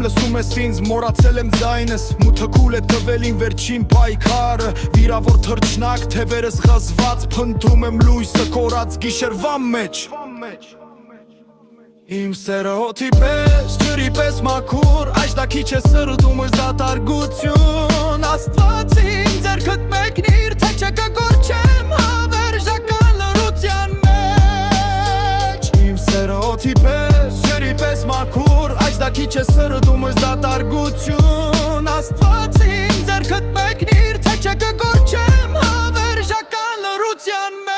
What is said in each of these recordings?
լսում ես ինձ, մորացել եմ ձայնս Մութը կուլ է տվելին վերջին պայքարը Վիրավոր թրջնակ, թևերս ղազված Փնտրում եմ լույսը կորած գիշերվա մեջ Իմ սերը հոթի պես, ջրի պես մաքուր Այս դա քիչ է սրտում ես դատարգություն Աստված իմ ձեռքդ մեկնիր, թե չկգորջեմ հավերժական լռության մեջ Իմ սերը հոթի պես, ջրի պես մաքուր Այս դա քիչ է սրտում ես դատարգություն Աստված իմ ձեռքդ մեկնիր, թե չկգորջեմ հավերժական լռության մեջ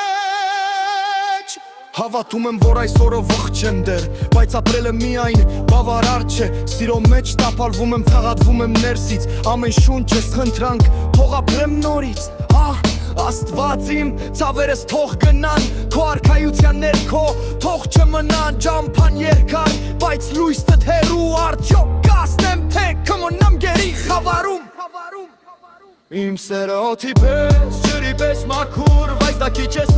Հավատում եմ, որ այս օրը ողջ եմ դեր Բայց ապրելը միայն բավարար չէ Սիրո մեջ տապալվում եմ, թաղադրվում եմ ներսից Ամեն շունչս խնդրանք, թող ապրեմ նորից Աստված իմ, ցավերս թող գնան Քո արքայության ներքո, թող չմնան Ջամփան երկար, բայց լույսդ հեռու Արդյոք կասնեմ, թե կմնամ գերի խավարում Իմ սերը օդի պես, ջրի պես մաքուր Բայց դա քիչ է